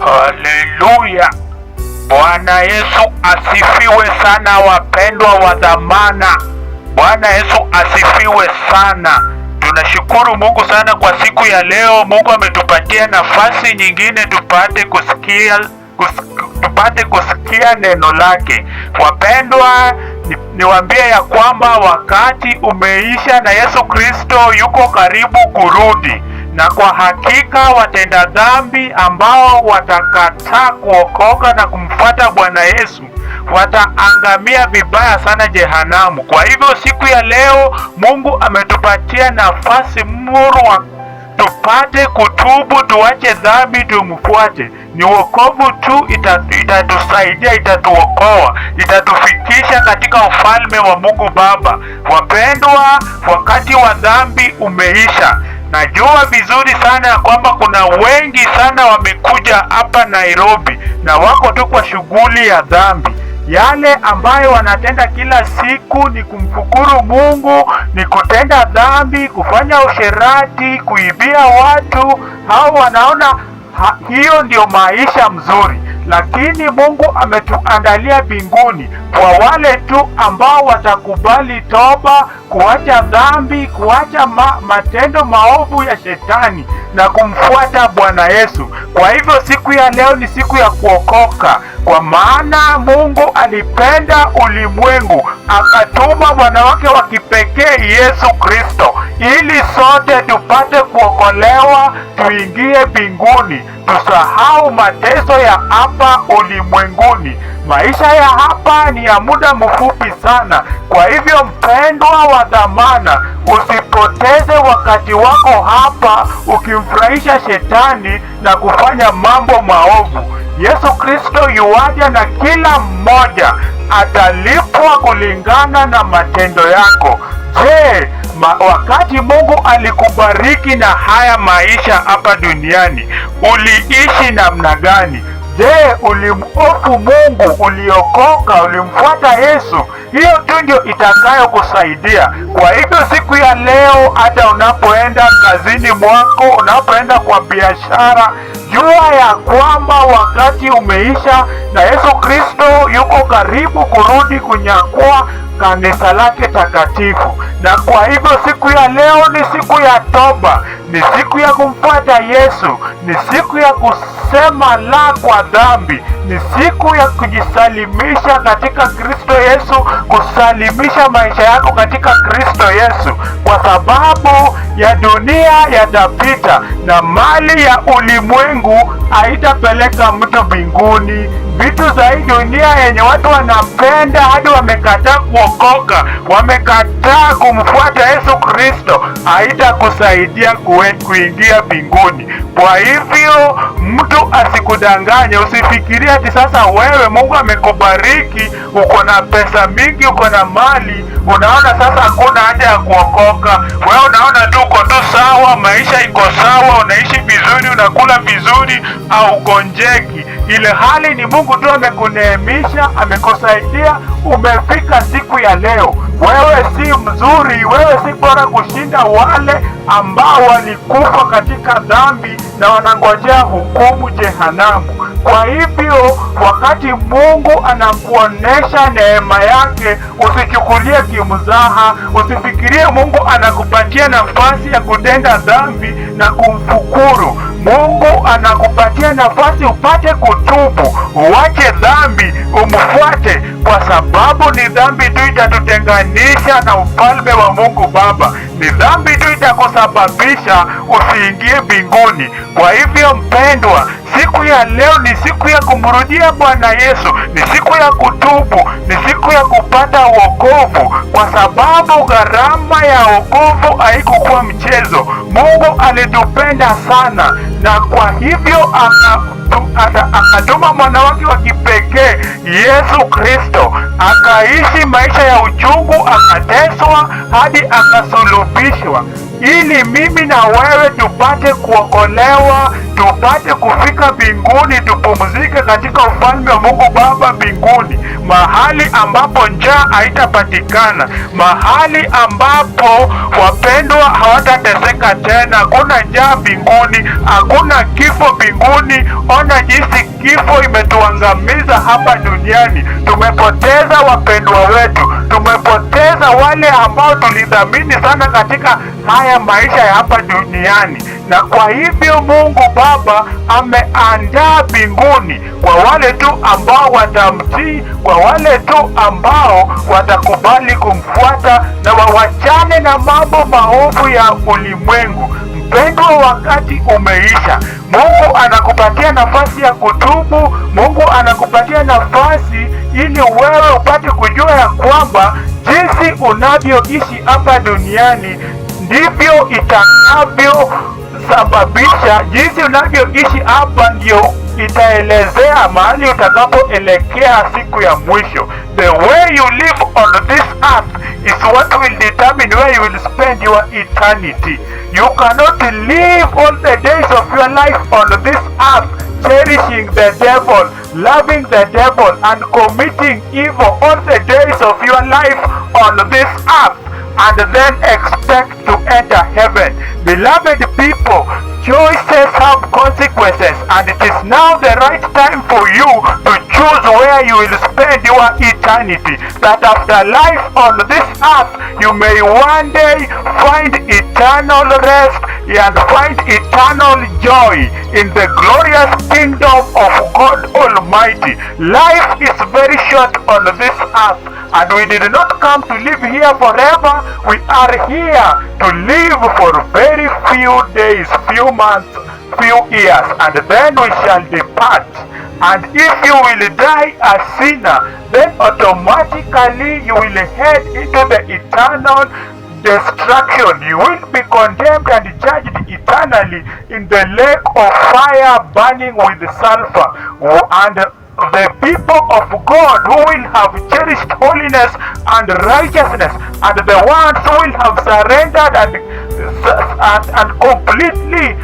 Haleluya! Bwana Yesu asifiwe sana, wapendwa wa dhamana. Bwana Yesu asifiwe sana. Tunashukuru Mungu sana kwa siku ya leo. Mungu ametupatia nafasi nyingine tupate kusikia neno lake. Wapendwa, niwaambie ya kwamba wakati umeisha na Yesu Kristo yuko karibu kurudi. Na kwa hakika watenda dhambi ambao watakataa kuokoka na kumfuata Bwana Yesu wataangamia vibaya sana jehanamu. Kwa hivyo siku ya leo Mungu ametupatia nafasi murwa tupate kutubu, tuache dhambi, tumfuate. Ni wokovu tu itatusaidia, itatuokoa, itatufikisha katika ufalme wa Mungu Baba. Wapendwa, wakati wa dhambi umeisha. Najua vizuri sana ya kwamba kuna wengi sana wamekuja hapa Nairobi na wako tu kwa shughuli ya dhambi. Yale ambayo wanatenda kila siku ni kumfukuru Mungu, ni kutenda dhambi, kufanya usherati, kuibia watu. Hao wanaona hiyo ndio maisha mzuri. Lakini Mungu ametuandalia mbinguni kwa wale tu ambao watakubali toba, kuacha dhambi, kuacha matendo maovu ya shetani na kumfuata Bwana Yesu. Kwa hivyo siku ya leo ni siku ya kuokoka, kwa maana Mungu alipenda ulimwengu akatuma mwana wake wa kipekee Yesu Kristo ili sote tupate kuokolewa, tuingie mbinguni, tusahau mateso ya hapa ulimwenguni. Maisha ya hapa ni ya muda mfupi sana. Kwa hivyo mpendwa wa dhamana, usipoteze wakati wako hapa ukimfurahisha shetani na kufanya mambo maovu. Yesu Kristo yuaja na kila mmoja atalipwa kulingana na matendo yako. Je, wakati Mungu alikubariki na haya maisha hapa duniani, uliishi namna gani? Je, ulimhofu Mungu, uliokoka, ulimfuata Yesu? Hiyo tu ndio itakayo kusaidia. Kwa hivyo siku ya leo, hata unapoenda kazini mwako, unapoenda kwa biashara, jua ya kwamba wakati umeisha na Yesu Kristo yuko karibu kurudi kunyakua kanisa lake takatifu. Na kwa hivyo siku ya leo ni siku ya toba, ni siku ya kumfuata Yesu, ni siku ya kusema la kwa dhambi, ni siku ya kujisalimisha katika Kristo Yesu, kusalimisha maisha yako katika Kristo Yesu, kwa sababu ya dunia yatapita na mali ya ulimwengu haitapeleka mtu mbinguni. Vitu za hii dunia yenye watu wanapenda hadi wamekataa kuokoka, wamekataa kumfuata Yesu Kristo, haitakusaidia kuingia mbinguni. Kwa hivyo mtu asikudanganye, usifikirie ati sasa wewe Mungu amekubariki, uko na pesa mingi, uko na mali, unaona sasa hakuna haja ya kuokoka. Wewe unaona tu uko tu sawa, maisha iko sawa, unaishi vizuri, unakula vizuri, au gonjeki. Ile hali ni Mungu tu amekuneemisha, amekusaidia, umefika siku ya leo. Wewe si mzuri, wewe si bora kushinda wale ambao walikufa katika dhambi na wanangojea hukumu jehanamu. Kwa hivyo wakati Mungu anakuonesha neema yake, usichukulie kimzaha, usifikirie Mungu anakupatia nafasi ya kutenda dhambi na kumfukuru. Mungu anakupatia nafasi upate kutubu, uache dhambi, umfuate, kwa sababu ni dhambi tu itatutenganisha na ufalme wa Mungu Baba. Ni dhambi tu itakusababisha usiingie mbinguni. Kwa hivyo mpendwa, siku ya leo ni siku ya kumrudia Bwana Yesu, ni siku ya kutubu, ni siku ya kupata wokovu, kwa sababu gharama ya wokovu haikukuwa mchezo. Mungu alitupenda sana, na kwa hivyo akatuma mwana wake wa kipekee Yesu Kristo, akaishi maisha ya uchungu, akateswa hadi akasulubishwa, ili mimi na wewe tupate kuokolewa, tupate kufika mbinguni, tupumzike katika ufalme wa Mungu Baba mbinguni, mahali ambapo njaa haitapatikana, mahali ambapo wapendwa hawatateseka tena. Hakuna njaa mbinguni, hakuna kifo mbinguni. Ona jinsi kifo imetuangamiza hapa duniani. Tumepoteza wapendwa wetu, tumepoteza wale ambao tulidhamini sana katika haya maisha ya hapa duniani. Na kwa hivyo Mungu Baba ameandaa mbinguni kwa wale tu ambao watamtii, kwa wale tu ambao watakubali kumfuata na wawachane na mambo maovu ya ulimwengu. Mpendwa, wakati umeisha. Mungu anakupatia nafasi ya kutubu. Mungu anakupatia nafasi ili wewe upate kujua ya kwamba jinsi unavyoishi hapa duniani ndivyo itakavyosababisha, jinsi unavyoishi hapa ndio itaelezea mahali utakapoelekea siku ya mwisho. The way you live on this earth is what will determine where you will spend your eternity. You cannot live all the days of your life on this earth cherishing the devil, loving the devil, and committing evil all the days of your life on this earth, and then expect to enter heaven. Beloved people, choices have consequences, and it is now the right time for you to choose where you will spend your eternity, that after life on this earth you may one day find eternal rest and find eternal joy in the glorious kingdom of God Almighty. Life is very short on this earth, and we did not come to live here forever. We are here to live for very few days, few months, few years, and then we shall depart. And if you will die a sinner, then automatically you will head into the eternal destruction. You will be condemned and judged eternally in the lake of fire burning with sulfur. And the people of God who will have cherished holiness and righteousness, and the ones who will have surrendered and completely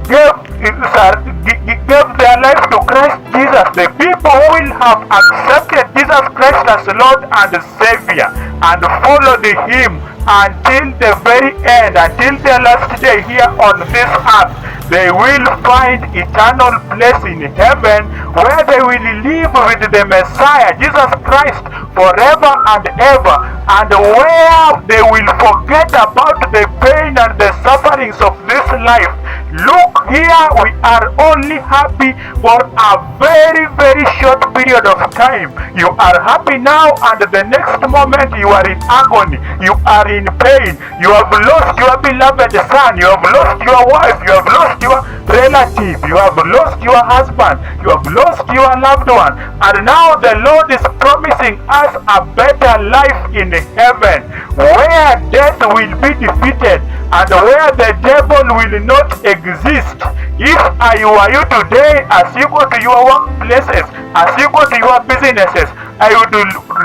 gave their life to Christ Jesus, the people who will have accepted Jesus Christ as Lord and Savior and followed Him until the very end, until their last day here on this earth, they will find eternal place in heaven, where they will live with the Messiah, Jesus Christ, forever and ever, and where they will forget about the pain and the sufferings of this life. Look here, we are only happy for a very, very short period of time. You are happy now, and the next moment you are in agony, you are in pain. You have lost your beloved son, you have lost your wife, you have lost your relative, you have lost your husband, you have lost your loved one, and now the Lord is promising us a better life in heaven, where death will be defeated and where the devil will not exist. If I were you today, as you go to your workplaces, as you go to your businesses, I would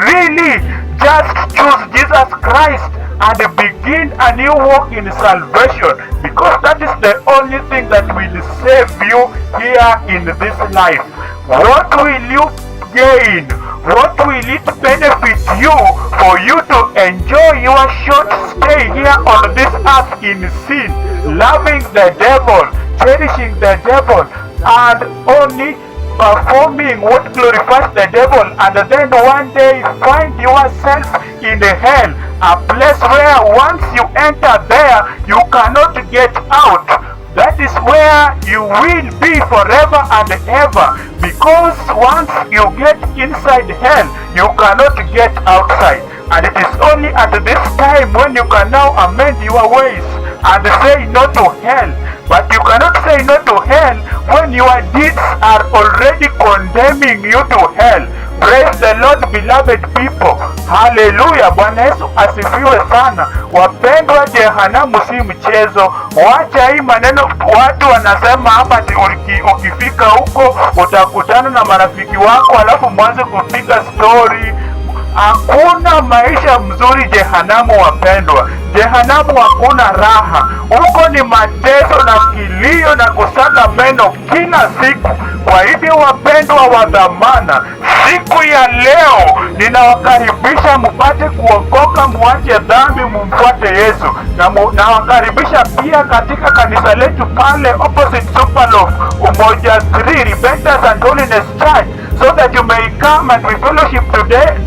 really just choose Jesus Christ and begin a new walk in salvation, because that is the only thing that will save you here in this life. What will you gain? What will it benefit you for you to enjoy your short stay here on this earth in sin, loving the devil, cherishing the devil, and only performing what glorifies the devil, and then one day find yourself in hell, a place where once you enter there, you cannot get out. That is where you will be forever and ever, because once you get inside hell, you cannot get outside. And it is only at this time when you can now amend your ways and say no to hell. But you cannot say no to hell when your deeds are already condemning you to hell. Praise the Lord, beloved people. Hallelujah. Bwana Yesu asifiwe sana. Wapendwa, jehanamu si mchezo. Wacha hii maneno watu wanasema hapa ukifika huko utakutana na marafiki wako alafu mwanze kupiga story. Hakuna maisha mzuri jehanamu, wapendwa. Jehanamu hakuna raha, huko ni mateso na kilio na kusaga meno kila siku. Kwa hivyo wapendwa wa dhamana, siku ya leo ninawakaribisha mpate kuokoka, muache dhambi, mumfuate Yesu. Na nawakaribisha pia katika kanisa letu pale opposite Superloaf, Umoja 3, Repentance and Holiness Church, so that you may come and we fellowship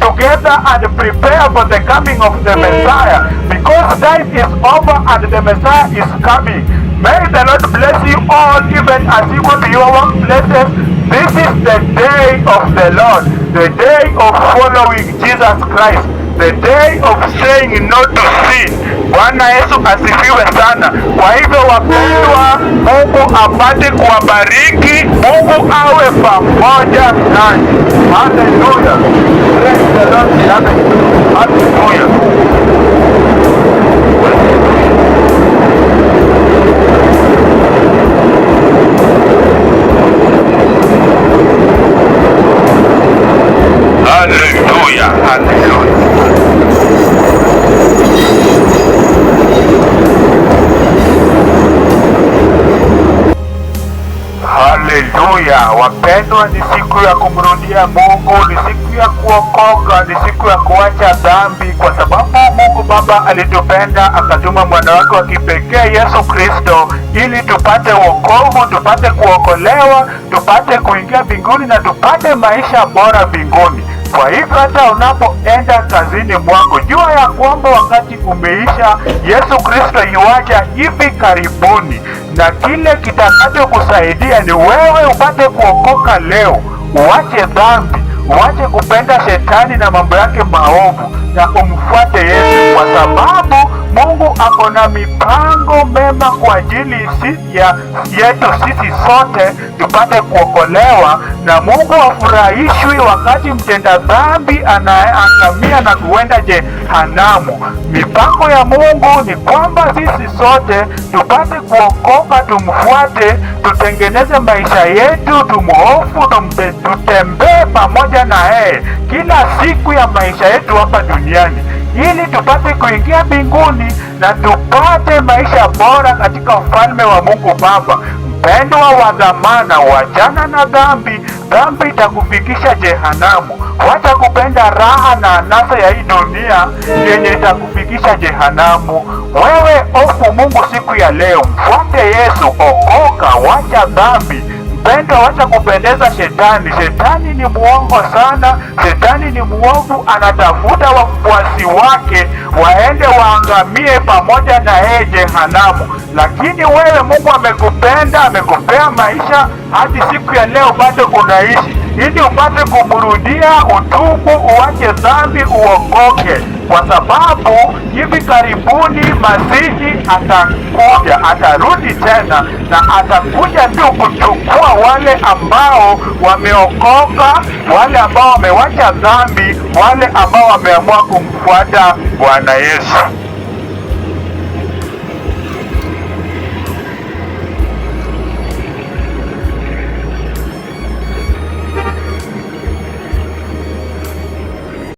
together and prepare for the coming of the Messiah, because time is over and the Messiah is coming. May the Lord bless you all, even as you go to your workplaces. This is the day of the Lord, the day of following Jesus Christ, the day of saying no to sin. Bwana Yesu asifiwe sana. Kwa hivyo wapendwa, Mungu apate kuwabariki, Mungu awe pamoja nanyi. Hallelujah. Praise the Lord. Hallelujah. Hallelujah. Hallelujah. Haleluya. Wapendwa, ni siku ya kumrudia Mungu, ni siku ya kuokoka, ni siku ya kuacha dhambi, kwa sababu Mungu Baba alitupenda akatuma mwana wake wa kipekee Yesu Kristo ili tupate wokovu, tupate kuokolewa, tupate kuingia mbinguni na tupate maisha bora mbinguni. Kwa hivyo hata unapoenda kazini mwako, jua ya kwamba wakati umeisha. Yesu Kristo yuaja hivi karibuni, na kile kitakacho kusaidia ni wewe upate kuokoka leo, uache dhambi, uache kupenda shetani na mambo yake maovu, na umfuate Yesu, kwa sababu Mungu ako na mipango mema kwa ajili yetu sisi sote tupate kuokolewa. Na Mungu afurahishwi wakati mtenda dhambi anaangamia na kuenda jehanamu. Mipango ya Mungu ni kwamba sisi sote tupate kuokoka, tumfuate, tutengeneze maisha yetu, tumuhofu, tutembee pamoja na yeye kila siku ya maisha yetu hapa duniani, ili tupate kuingia mbinguni na tupate maisha bora katika ufalme wa Mungu Baba. Mpendwa wa dhamana, wachana na dhambi. Dhambi itakufikisha jehanamu. Wacha kupenda raha na anasa ya hii dunia yenye itakufikisha jehanamu. Wewe ofu Mungu siku ya leo, mfuate Yesu, okoka, wacha dhambi. Mpendwa, wacha kupendeza shetani. Shetani ni muongo sana, shetani ni muovu, anatafuta wafuasi wake waende waangamie pamoja na yeye jehanamu. Lakini wewe Mungu amekupenda, amekupea maisha hadi siku ya leo bado unaishi, ili upate kumrudia, utubu, uache dhambi, uokoke, kwa sababu hivi karibuni Masihi atakuja, atarudi tena, na atakuja tu kuchukua wale ambao wameokoka, wale ambao wamewacha dhambi, wale ambao wameamua kumfuata Bwana Yesu.